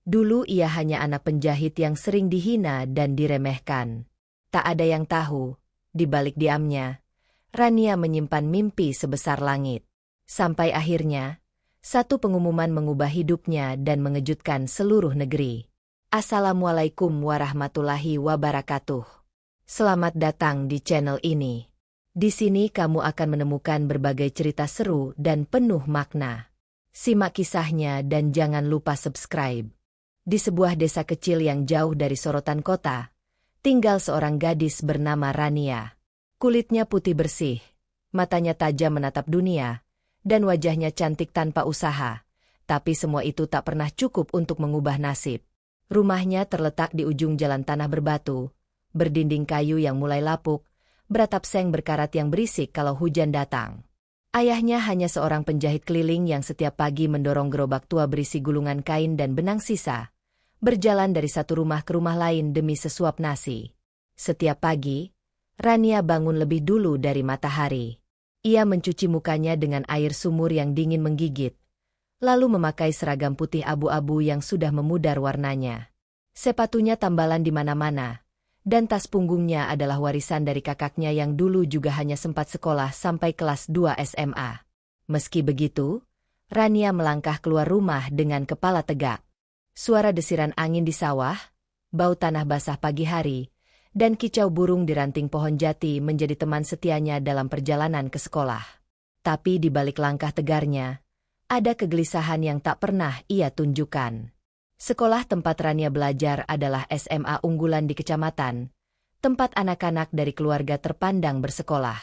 Dulu ia hanya anak penjahit yang sering dihina dan diremehkan. Tak ada yang tahu, di balik diamnya, Rania menyimpan mimpi sebesar langit. Sampai akhirnya, satu pengumuman mengubah hidupnya dan mengejutkan seluruh negeri. Assalamualaikum warahmatullahi wabarakatuh. Selamat datang di channel ini. Di sini kamu akan menemukan berbagai cerita seru dan penuh makna. Simak kisahnya dan jangan lupa subscribe. Di sebuah desa kecil yang jauh dari sorotan kota, tinggal seorang gadis bernama Rania. Kulitnya putih bersih, matanya tajam menatap dunia, dan wajahnya cantik tanpa usaha. Tapi semua itu tak pernah cukup untuk mengubah nasib. Rumahnya terletak di ujung jalan tanah berbatu, berdinding kayu yang mulai lapuk, beratap seng berkarat yang berisik kalau hujan datang. Ayahnya hanya seorang penjahit keliling yang setiap pagi mendorong gerobak tua berisi gulungan kain dan benang sisa, berjalan dari satu rumah ke rumah lain demi sesuap nasi. Setiap pagi, Rania bangun lebih dulu dari matahari. Ia mencuci mukanya dengan air sumur yang dingin menggigit, lalu memakai seragam putih abu-abu yang sudah memudar warnanya. Sepatunya tambalan di mana-mana, dan tas punggungnya adalah warisan dari kakaknya yang dulu juga hanya sempat sekolah sampai kelas 2 SMA. Meski begitu, Rania melangkah keluar rumah dengan kepala tegak. Suara desiran angin di sawah, bau tanah basah pagi hari, dan kicau burung di ranting pohon jati menjadi teman setianya dalam perjalanan ke sekolah. Tapi di balik langkah tegarnya, ada kegelisahan yang tak pernah ia tunjukkan. Sekolah tempat Rania belajar adalah SMA unggulan di kecamatan, tempat anak-anak dari keluarga terpandang bersekolah.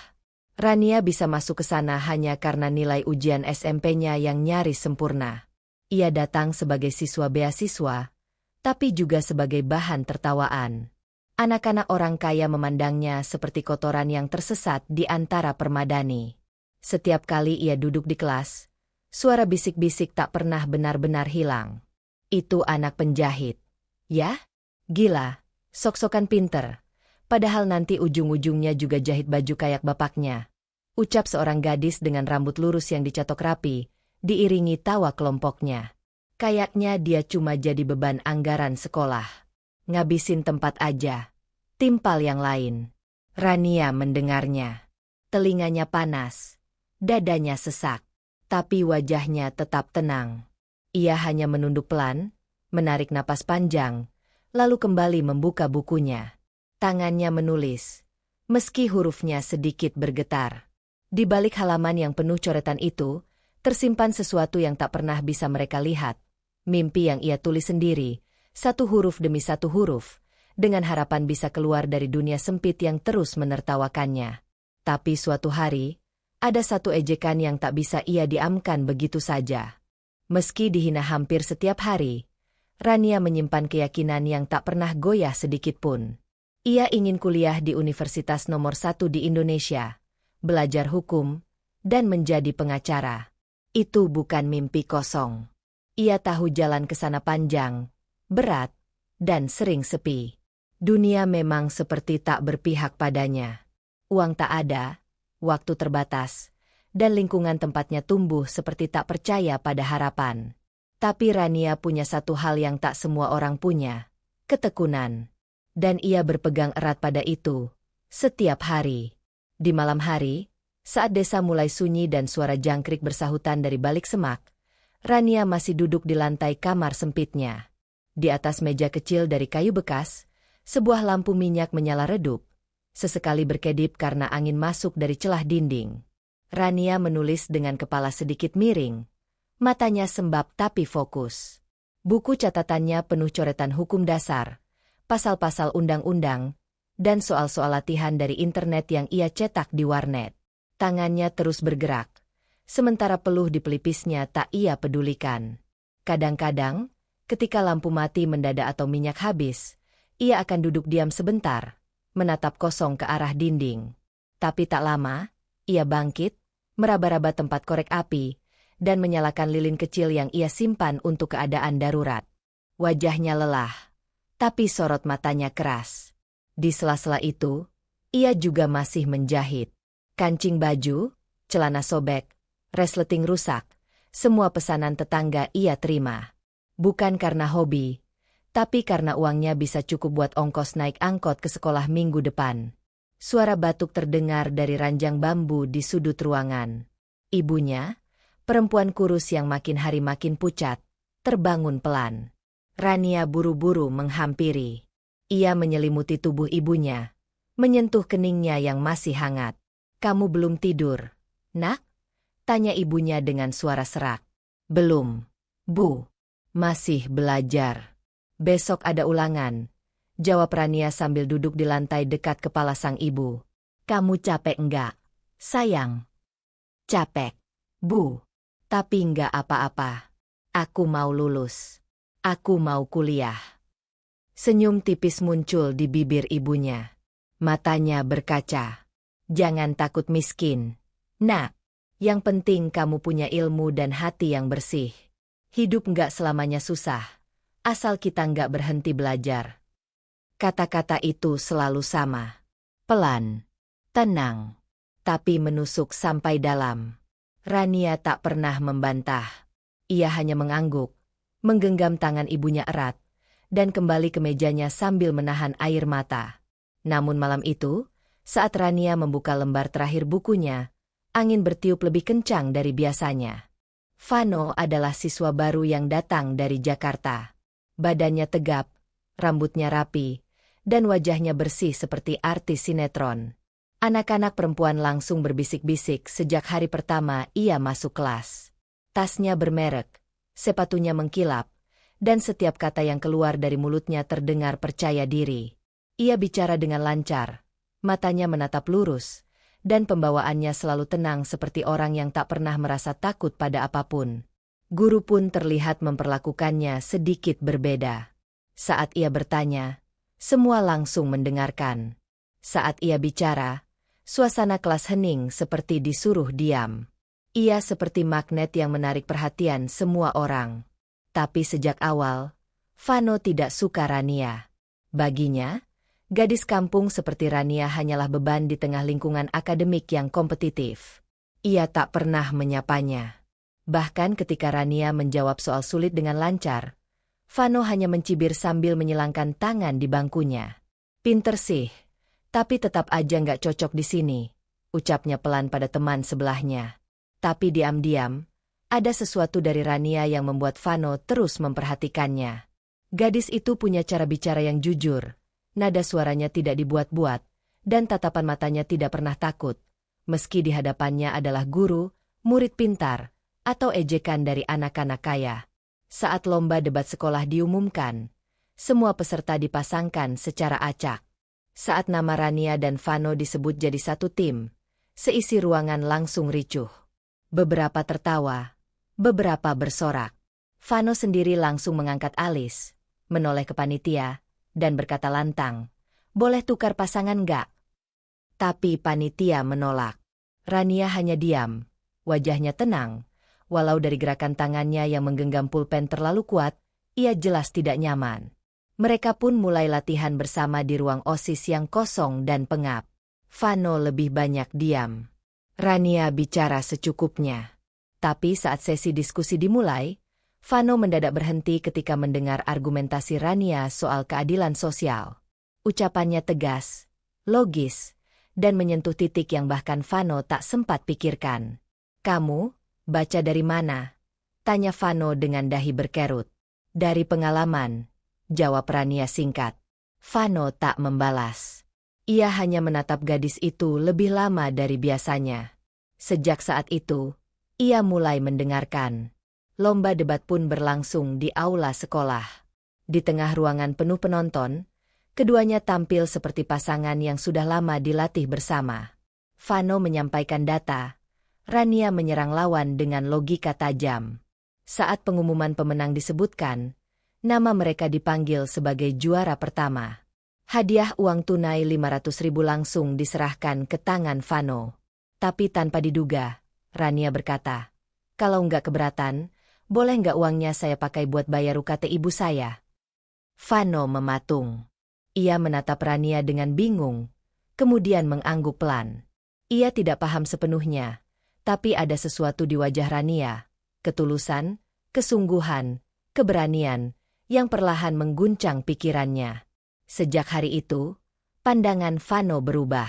Rania bisa masuk ke sana hanya karena nilai ujian SMP-nya yang nyaris sempurna. Ia datang sebagai siswa beasiswa, tapi juga sebagai bahan tertawaan. Anak-anak orang kaya memandangnya seperti kotoran yang tersesat di antara permadani. Setiap kali ia duduk di kelas, suara bisik-bisik tak pernah benar-benar hilang. Itu anak penjahit. Ya? Gila, sok-sokan pinter. Padahal nanti ujung-ujungnya juga jahit baju kayak bapaknya. Ucap seorang gadis dengan rambut lurus yang dicatok rapi, diiringi tawa kelompoknya. Kayaknya dia cuma jadi beban anggaran sekolah. Ngabisin tempat aja. Timpal yang lain. Rania mendengarnya. Telinganya panas. Dadanya sesak. Tapi wajahnya tetap tenang. Ia hanya menunduk pelan, menarik napas panjang, lalu kembali membuka bukunya. Tangannya menulis, meski hurufnya sedikit bergetar. Di balik halaman yang penuh coretan itu, tersimpan sesuatu yang tak pernah bisa mereka lihat. Mimpi yang ia tulis sendiri, satu huruf demi satu huruf, dengan harapan bisa keluar dari dunia sempit yang terus menertawakannya. Tapi suatu hari, ada satu ejekan yang tak bisa ia diamkan begitu saja. Meski dihina hampir setiap hari, Rania menyimpan keyakinan yang tak pernah goyah sedikit pun. Ia ingin kuliah di universitas nomor 1 di Indonesia, belajar hukum, dan menjadi pengacara. Itu bukan mimpi kosong. Ia tahu jalan ke sana panjang, berat, dan sering sepi. Dunia memang seperti tak berpihak padanya. Uang tak ada, waktu terbatas, dan lingkungan tempatnya tumbuh seperti tak percaya pada harapan. Tapi Rania punya satu hal yang tak semua orang punya, ketekunan. Dan ia berpegang erat pada itu, setiap hari. Di malam hari, saat desa mulai sunyi dan suara jangkrik bersahutan dari balik semak, Rania masih duduk di lantai kamar sempitnya. Di atas meja kecil dari kayu bekas, sebuah lampu minyak menyala redup, sesekali berkedip karena angin masuk dari celah dinding. Rania menulis dengan kepala sedikit miring. Matanya sembab tapi fokus. Buku catatannya penuh coretan hukum dasar, pasal-pasal undang-undang, dan soal-soal latihan dari internet yang ia cetak di warnet. Tangannya terus bergerak, sementara peluh di pelipisnya tak ia pedulikan. Kadang-kadang, ketika lampu mati mendadak atau minyak habis, ia akan duduk diam sebentar, menatap kosong ke arah dinding. Tapi tak lama, ia bangkit, meraba-raba tempat korek api, dan menyalakan lilin kecil yang ia simpan untuk keadaan darurat. Wajahnya lelah, tapi sorot matanya keras. Di sela-sela itu, ia juga masih menjahit. Kancing baju, celana sobek, resleting rusak, semua pesanan tetangga ia terima. Bukan karena hobi, tapi karena uangnya bisa cukup buat ongkos naik angkot ke sekolah minggu depan. Suara batuk terdengar dari ranjang bambu di sudut ruangan. Ibunya, perempuan kurus yang makin hari makin pucat, terbangun pelan. Rania buru-buru menghampiri. Ia menyelimuti tubuh ibunya, menyentuh keningnya yang masih hangat. "Kamu belum tidur, Nak?" tanya ibunya dengan suara serak. "Belum, Bu. Masih belajar. Besok ada ulangan," jawab Rania sambil duduk di lantai dekat kepala sang ibu. "Kamu capek enggak, sayang?" "Capek, Bu. Tapi enggak apa-apa. Aku mau lulus. Aku mau kuliah." Senyum tipis muncul di bibir ibunya. Matanya berkaca. "Jangan takut miskin, Nak. Yang penting kamu punya ilmu dan hati yang bersih. Hidup enggak selamanya susah, asal kita enggak berhenti belajar." Kata-kata itu selalu sama. Pelan, tenang, tapi menusuk sampai dalam. Rania tak pernah membantah. Ia hanya mengangguk, menggenggam tangan ibunya erat, dan kembali ke mejanya sambil menahan air mata. Namun malam itu, saat Rania membuka lembar terakhir bukunya, angin bertiup lebih kencang dari biasanya. Vano adalah siswa baru yang datang dari Jakarta. Badannya tegap, rambutnya rapi, dan wajahnya bersih seperti artis sinetron. Anak-anak perempuan langsung berbisik-bisik sejak hari pertama ia masuk kelas. Tasnya bermerek, sepatunya mengkilap, dan setiap kata yang keluar dari mulutnya terdengar percaya diri. Ia bicara dengan lancar, matanya menatap lurus, dan pembawaannya selalu tenang seperti orang yang tak pernah merasa takut pada apapun. Guru pun terlihat memperlakukannya sedikit berbeda. Saat ia bertanya, semua langsung mendengarkan. Saat ia bicara, suasana kelas hening seperti disuruh diam. Ia seperti magnet yang menarik perhatian semua orang. Tapi sejak awal, Vano tidak suka Rania. Baginya, gadis kampung seperti Rania hanyalah beban di tengah lingkungan akademik yang kompetitif. Ia tak pernah menyapanya. Bahkan ketika Rania menjawab soal sulit dengan lancar, Vano hanya mencibir sambil menyilangkan tangan di bangkunya. "Pinter sih, tapi tetap aja nggak cocok di sini," ucapnya pelan pada teman sebelahnya. Tapi diam-diam, ada sesuatu dari Rania yang membuat Vano terus memperhatikannya. Gadis itu punya cara bicara yang jujur, nada suaranya tidak dibuat-buat, dan tatapan matanya tidak pernah takut, meski di hadapannya adalah guru, murid pintar, atau ejekan dari anak-anak kaya. Saat lomba debat sekolah diumumkan, semua peserta dipasangkan secara acak. Saat nama Rania dan Vano disebut jadi satu tim, seisi ruangan langsung ricuh. Beberapa tertawa, beberapa bersorak. Vano sendiri langsung mengangkat alis, menoleh ke panitia, dan berkata lantang, "Boleh tukar pasangan nggak?" Tapi panitia menolak. Rania hanya diam, wajahnya tenang, walau dari gerakan tangannya yang menggenggam pulpen terlalu kuat, ia jelas tidak nyaman. Mereka pun mulai latihan bersama di ruang OSIS yang kosong dan pengap. Vano lebih banyak diam. Rania bicara secukupnya. Tapi saat sesi diskusi dimulai, Vano mendadak berhenti ketika mendengar argumentasi Rania soal keadilan sosial. Ucapannya tegas, logis, dan menyentuh titik yang bahkan Vano tak sempat pikirkan. "Kamu baca dari mana?" tanya Vano dengan dahi berkerut. "Dari pengalaman," jawab Rania singkat. Vano tak membalas. Ia hanya menatap gadis itu lebih lama dari biasanya. Sejak saat itu, ia mulai mendengarkan. Lomba debat pun berlangsung di aula sekolah. Di tengah ruangan penuh penonton, keduanya tampil seperti pasangan yang sudah lama dilatih bersama. Vano menyampaikan data, Rania menyerang lawan dengan logika tajam. Saat pengumuman pemenang disebutkan, nama mereka dipanggil sebagai juara pertama. Hadiah uang tunai 500.000 langsung diserahkan ke tangan Vano. Tapi tanpa diduga, Rania berkata, "Kalau nggak keberatan, boleh nggak uangnya saya pakai buat bayar UKT ibu saya?" Vano mematung. Ia menatap Rania dengan bingung, kemudian mengangguk pelan. Ia tidak paham sepenuhnya, tapi ada sesuatu di wajah Rania, ketulusan, kesungguhan, keberanian, yang perlahan mengguncang pikirannya. Sejak hari itu, pandangan Vano berubah.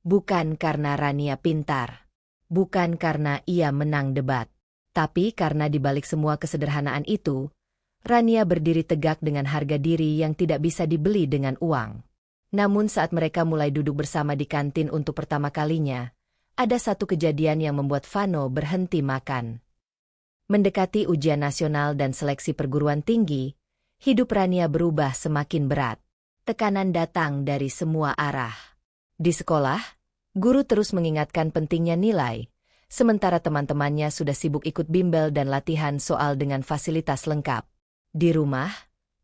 Bukan karena Rania pintar. Bukan karena ia menang debat. Tapi karena di balik semua kesederhanaan itu, Rania berdiri tegak dengan harga diri yang tidak bisa dibeli dengan uang. Namun saat mereka mulai duduk bersama di kantin untuk pertama kalinya, ada satu kejadian yang membuat Vano berhenti makan. Mendekati ujian nasional dan seleksi perguruan tinggi, hidup Rania berubah semakin berat. Tekanan datang dari semua arah. Di sekolah, guru terus mengingatkan pentingnya nilai, sementara teman-temannya sudah sibuk ikut bimbel dan latihan soal dengan fasilitas lengkap. Di rumah,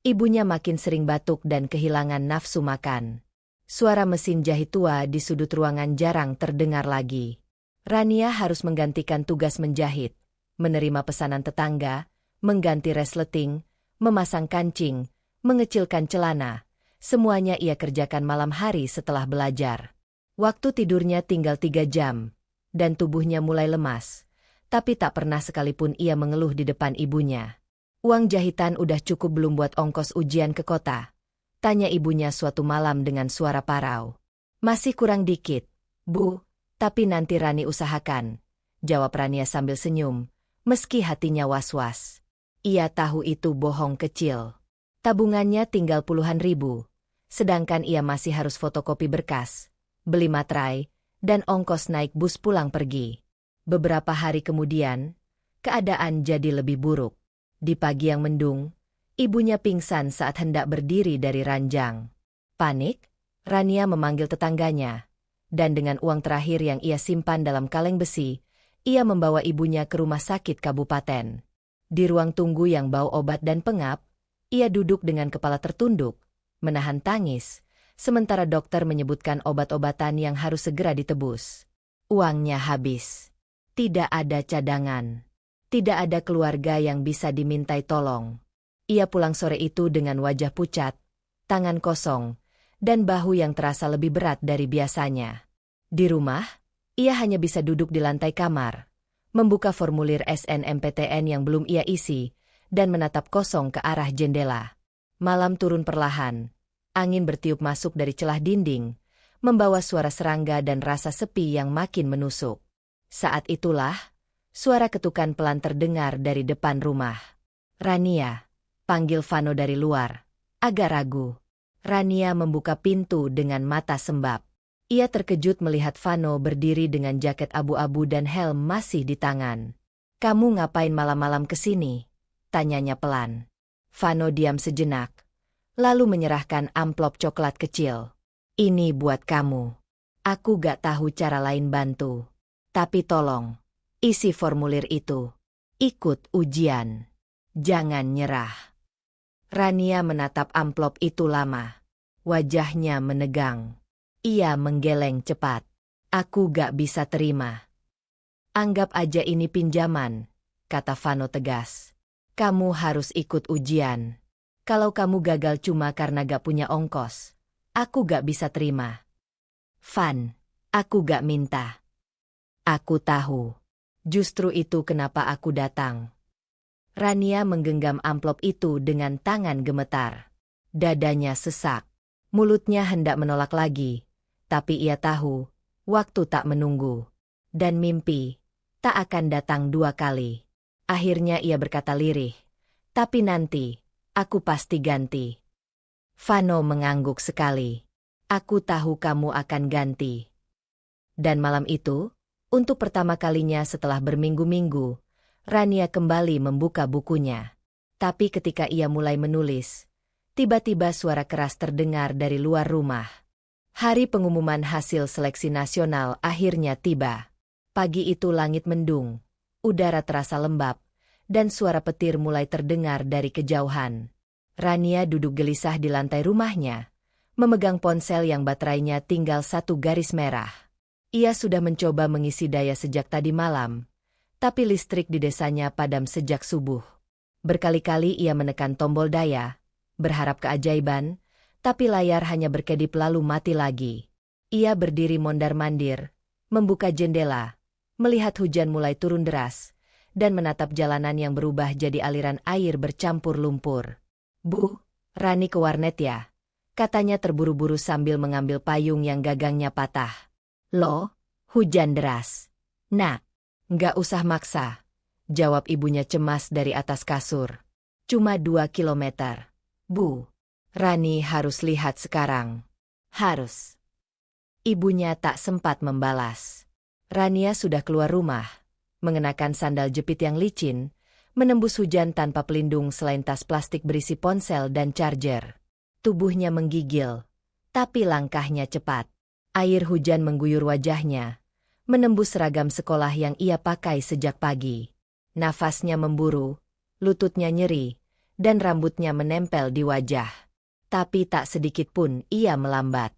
ibunya makin sering batuk dan kehilangan nafsu makan. Suara mesin jahit tua di sudut ruangan jarang terdengar lagi. Rania harus menggantikan tugas menjahit, menerima pesanan tetangga, mengganti resleting, memasang kancing, mengecilkan celana. Semuanya ia kerjakan malam hari setelah belajar. Waktu tidurnya tinggal 3 jam, dan tubuhnya mulai lemas. Tapi tak pernah sekalipun ia mengeluh di depan ibunya. Uang jahitan udah cukup belum buat ongkos ujian ke kota? Tanya ibunya suatu malam dengan suara parau. Masih kurang dikit, Bu, tapi nanti Rani usahakan, jawab Rania sambil senyum, meski hatinya was-was. Ia tahu itu bohong kecil. Tabungannya tinggal puluhan ribu. Sedangkan ia masih harus fotokopi berkas, beli materai, dan ongkos naik bus pulang pergi. Beberapa hari kemudian, keadaan jadi lebih buruk. Di pagi yang mendung, ibunya pingsan saat hendak berdiri dari ranjang. Panik, Rania memanggil tetangganya, dan dengan uang terakhir yang ia simpan dalam kaleng besi, ia membawa ibunya ke rumah sakit kabupaten. Di ruang tunggu yang bau obat dan pengap, ia duduk dengan kepala tertunduk, menahan tangis, sementara dokter menyebutkan obat-obatan yang harus segera ditebus. Uangnya habis. Tidak ada cadangan. Tidak ada keluarga yang bisa dimintai tolong. Ia pulang sore itu dengan wajah pucat, tangan kosong, dan bahu yang terasa lebih berat dari biasanya. Di rumah, ia hanya bisa duduk di lantai kamar, membuka formulir SNMPTN yang belum ia isi, dan menatap kosong ke arah jendela. Malam turun perlahan. Angin bertiup masuk dari celah dinding, membawa suara serangga dan rasa sepi yang makin menusuk. Saat itulah, suara ketukan pelan terdengar dari depan rumah. Rania, panggil Vano dari luar. Agak ragu. Rania membuka pintu dengan mata sembab. Ia terkejut melihat Vano berdiri dengan jaket abu-abu dan helm masih di tangan. Kamu ngapain malam-malam kesini? Tanyanya pelan. Vano diam sejenak, lalu menyerahkan amplop coklat kecil. Ini buat kamu. Aku gak tahu cara lain bantu. Tapi tolong, isi formulir itu. Ikut ujian. Jangan nyerah. Rania menatap amplop itu lama. Wajahnya menegang. Ia menggeleng cepat. Aku gak bisa terima. Anggap aja ini pinjaman, kata Vano tegas. Kamu harus ikut ujian. Kalau kamu gagal cuma karena gak punya ongkos, aku gak bisa terima. Van, aku gak minta. Aku tahu. Justru itu kenapa aku datang. Rania menggenggam amplop itu dengan tangan gemetar. Dadanya sesak. Mulutnya hendak menolak lagi. Tapi ia tahu, waktu tak menunggu. Dan mimpi, tak akan datang 2 kali. Akhirnya ia berkata lirih. Tapi nanti, aku pasti ganti. Vano mengangguk sekali. Aku tahu kamu akan ganti. Dan malam itu, untuk pertama kalinya setelah berminggu-minggu, Rania kembali membuka bukunya. Tapi ketika ia mulai menulis, tiba-tiba suara keras terdengar dari luar rumah. Hari pengumuman hasil seleksi nasional akhirnya tiba. Pagi itu langit mendung, udara terasa lembab, dan suara petir mulai terdengar dari kejauhan. Rania duduk gelisah di lantai rumahnya, memegang ponsel yang baterainya tinggal 1 garis merah. Ia sudah mencoba mengisi daya sejak tadi malam, tapi listrik di desanya padam sejak subuh. Berkali-kali ia menekan tombol daya, berharap keajaiban, tapi layar hanya berkedip lalu mati lagi. Ia berdiri mondar-mandir, membuka jendela, melihat hujan mulai turun deras, dan menatap jalanan yang berubah jadi aliran air bercampur lumpur. "Bu, Rani ke warnet ya?" katanya terburu-buru sambil mengambil payung yang gagangnya patah. "Loh, hujan deras." "Nak, nggak usah maksa," jawab ibunya cemas dari atas kasur. "Cuma 2 kilometer. Bu, Rani harus lihat sekarang." "Harus." Ibunya tak sempat membalas. Rania sudah keluar rumah, mengenakan sandal jepit yang licin, menembus hujan tanpa pelindung selain tas plastik berisi ponsel dan charger. Tubuhnya menggigil, tapi langkahnya cepat. Air hujan mengguyur wajahnya, menembus seragam sekolah yang ia pakai sejak pagi. Nafasnya memburu, lututnya nyeri, dan rambutnya menempel di wajah. Tapi tak sedikit pun ia melambat.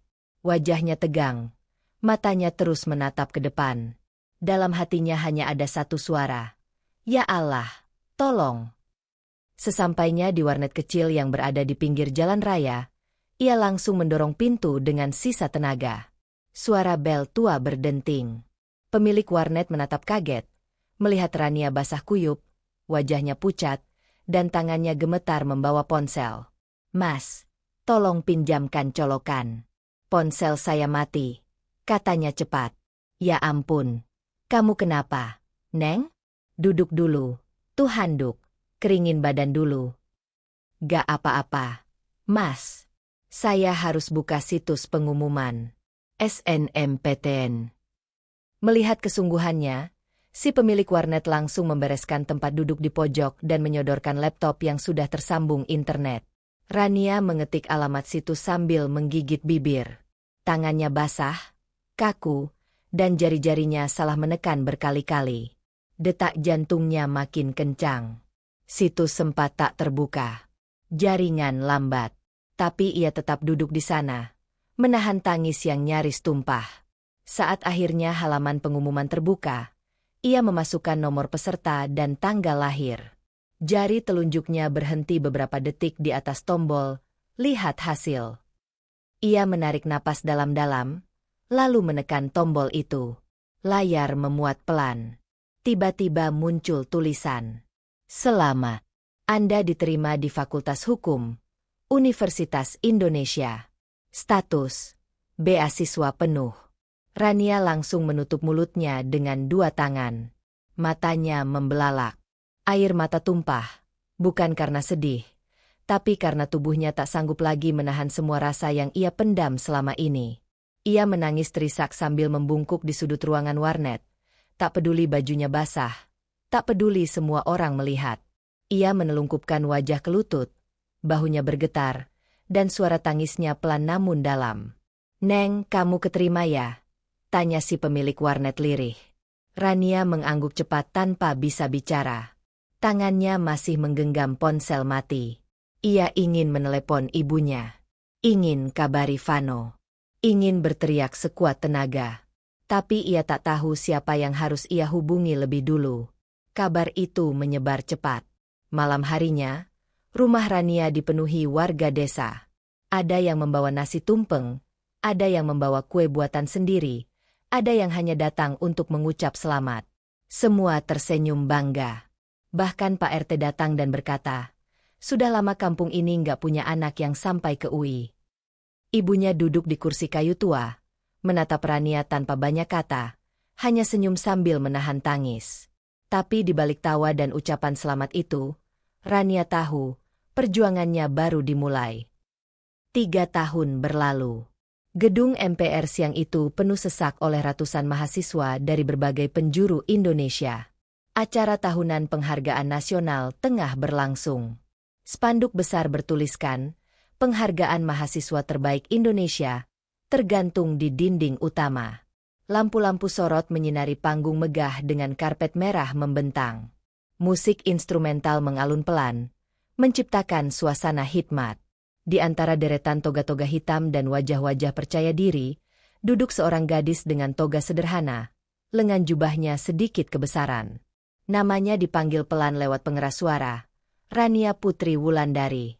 Wajahnya tegang, matanya terus menatap ke depan. Dalam hatinya hanya ada satu suara. "Ya Allah, tolong." Sesampainya di warnet kecil yang berada di pinggir jalan raya, ia langsung mendorong pintu dengan sisa tenaga. Suara bel tua berdenting. Pemilik warnet menatap kaget, melihat Rania basah kuyup, wajahnya pucat, dan tangannya gemetar membawa ponsel. "Mas, tolong pinjamkan colokan. Ponsel saya mati," katanya cepat. "Ya ampun, kamu kenapa, Neng? Duduk dulu, tuh handuk. Keringin badan dulu." "Gak apa-apa, Mas. Saya harus buka situs pengumuman SNMPTN." Melihat kesungguhannya, si pemilik warnet langsung membereskan tempat duduk di pojok dan menyodorkan laptop yang sudah tersambung internet. Rania mengetik alamat situs sambil menggigit bibir. Tangannya basah, kaku, dan jari-jarinya salah menekan berkali-kali. Detak jantungnya makin kencang. Situs sempat tak terbuka. Jaringan lambat. Tapi ia tetap duduk di sana, menahan tangis yang nyaris tumpah. Saat akhirnya halaman pengumuman terbuka, ia memasukkan nomor peserta dan tanggal lahir. Jari telunjuknya berhenti beberapa detik di atas tombol, "Lihat hasil." Ia menarik napas dalam-dalam, lalu menekan tombol itu. Layar memuat pelan. Tiba-tiba muncul tulisan, "Selamat. Anda diterima di Fakultas Hukum, Universitas Indonesia. Status, beasiswa penuh." Rania langsung menutup mulutnya dengan 2 tangan. Matanya membelalak. Air mata tumpah, bukan karena sedih, tapi karena tubuhnya tak sanggup lagi menahan semua rasa yang ia pendam selama ini. Ia menangis terisak sambil membungkuk di sudut ruangan warnet. Tak peduli bajunya basah, tak peduli semua orang melihat. Ia menelungkupkan wajah ke lutut, bahunya bergetar, dan suara tangisnya pelan namun dalam. "Neng, kamu keterima ya?" tanya si pemilik warnet lirih. Rania mengangguk cepat tanpa bisa bicara. Tangannya masih menggenggam ponsel mati. Ia ingin menelepon ibunya. Ingin kabari Vano. Ingin berteriak sekuat tenaga. Tapi ia tak tahu siapa yang harus ia hubungi lebih dulu. Kabar itu menyebar cepat. Malam harinya, rumah Rania dipenuhi warga desa. Ada yang membawa nasi tumpeng, ada yang membawa kue buatan sendiri, ada yang hanya datang untuk mengucap selamat. Semua tersenyum bangga. Bahkan Pak RT datang dan berkata, "Sudah lama kampung ini nggak punya anak yang sampai ke UI." Ibunya duduk di kursi kayu tua, menatap Rania tanpa banyak kata, hanya senyum sambil menahan tangis. Tapi di balik tawa dan ucapan selamat itu, Rania tahu, perjuangannya baru dimulai. 3 tahun berlalu. Gedung MPR siang itu penuh sesak oleh ratusan mahasiswa dari berbagai penjuru Indonesia. Acara tahunan penghargaan nasional tengah berlangsung. Spanduk besar bertuliskan, "Penghargaan Mahasiswa Terbaik Indonesia," tergantung di dinding utama. Lampu-lampu sorot menyinari panggung megah dengan karpet merah membentang. Musik instrumental mengalun pelan, menciptakan suasana hikmat. Di antara deretan toga-toga hitam dan wajah-wajah percaya diri, duduk seorang gadis dengan toga sederhana, lengan jubahnya sedikit kebesaran. Namanya dipanggil pelan lewat pengeras suara, Rania Putri Wulandari.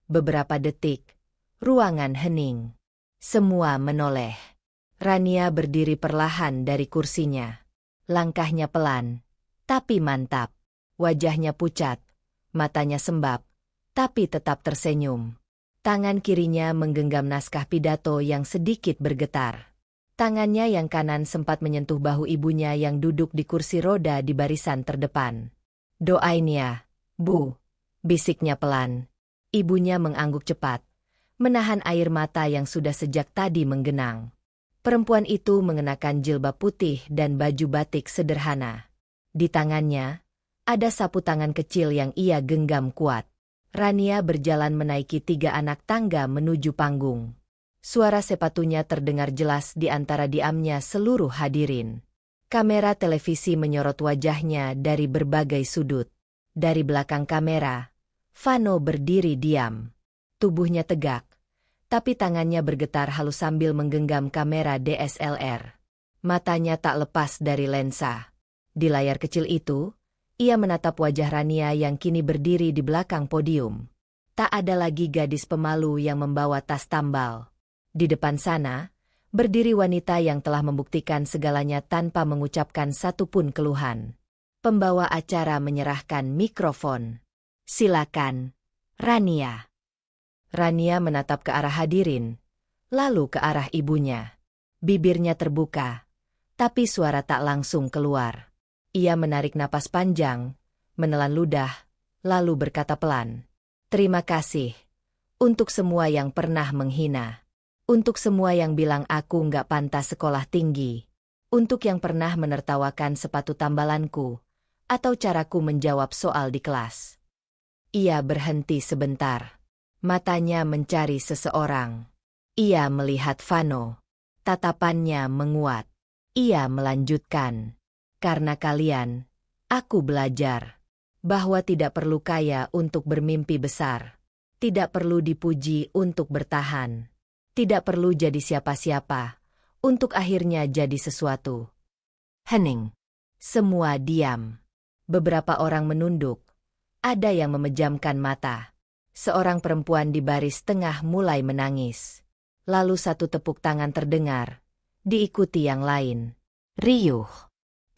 Beberapa detik, ruangan hening. Semua menoleh. Rania berdiri perlahan dari kursinya. Langkahnya pelan, tapi mantap. Wajahnya pucat, matanya sembab, tapi tetap tersenyum. Tangan kirinya menggenggam naskah pidato yang sedikit bergetar. Tangannya yang kanan sempat menyentuh bahu ibunya yang duduk di kursi roda di barisan terdepan. "Doain ya, Bu," bisiknya pelan. Ibunya mengangguk cepat, menahan air mata yang sudah sejak tadi menggenang. Perempuan itu mengenakan jilbab putih dan baju batik sederhana. Di tangannya, ada sapu tangan kecil yang ia genggam kuat. Rania berjalan menaiki 3 anak tangga menuju panggung. Suara sepatunya terdengar jelas di antara diamnya seluruh hadirin. Kamera televisi menyorot wajahnya dari berbagai sudut. Dari belakang kamera, Vano berdiri diam. Tubuhnya tegak, tapi tangannya bergetar halus sambil menggenggam kamera DSLR. Matanya tak lepas dari lensa. Di layar kecil itu, ia menatap wajah Rania yang kini berdiri di belakang podium. Tak ada lagi gadis pemalu yang membawa tas tambal. Di depan sana, berdiri wanita yang telah membuktikan segalanya tanpa mengucapkan satupun keluhan. Pembawa acara menyerahkan mikrofon. "Silakan, Rania." Rania menatap ke arah hadirin, lalu ke arah ibunya. Bibirnya terbuka, tapi suara tak langsung keluar. Ia menarik napas panjang, menelan ludah, lalu berkata pelan, "Terima kasih untuk semua yang pernah menghina. Untuk semua yang bilang aku nggak pantas sekolah tinggi. Untuk yang pernah menertawakan sepatu tambalanku, atau caraku menjawab soal di kelas." Ia berhenti sebentar. Matanya mencari seseorang. Ia melihat Vano. Tatapannya menguat. Ia melanjutkan. "Karena kalian, aku belajar bahwa tidak perlu kaya untuk bermimpi besar. Tidak perlu dipuji untuk bertahan. Tidak perlu jadi siapa-siapa untuk akhirnya jadi sesuatu." Hening. Semua diam. Beberapa orang menunduk. Ada yang memejamkan mata. Seorang perempuan di baris tengah mulai menangis. Lalu satu tepuk tangan terdengar, diikuti yang lain. Riuh.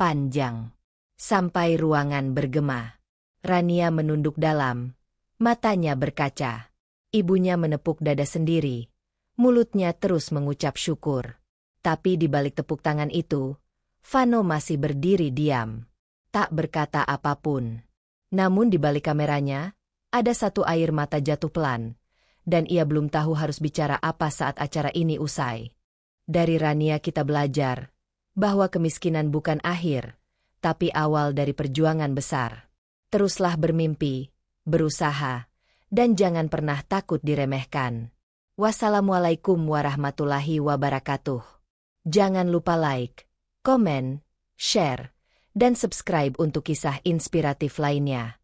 Panjang. Sampai ruangan bergema. Rania menunduk dalam. Matanya berkaca. Ibunya menepuk dada sendiri. Mulutnya terus mengucap syukur. Tapi di balik tepuk tangan itu, Vano masih berdiri diam. Tak berkata apapun. Namun di balik kameranya, ada satu air mata jatuh pelan. Dan ia belum tahu harus bicara apa saat acara ini usai. Dari Rania kita belajar bahwa kemiskinan bukan akhir, tapi awal dari perjuangan besar. Teruslah bermimpi, berusaha, dan jangan pernah takut diremehkan. Wassalamualaikum warahmatullahi wabarakatuh. Jangan lupa like, komen, share, dan subscribe untuk kisah inspiratif lainnya.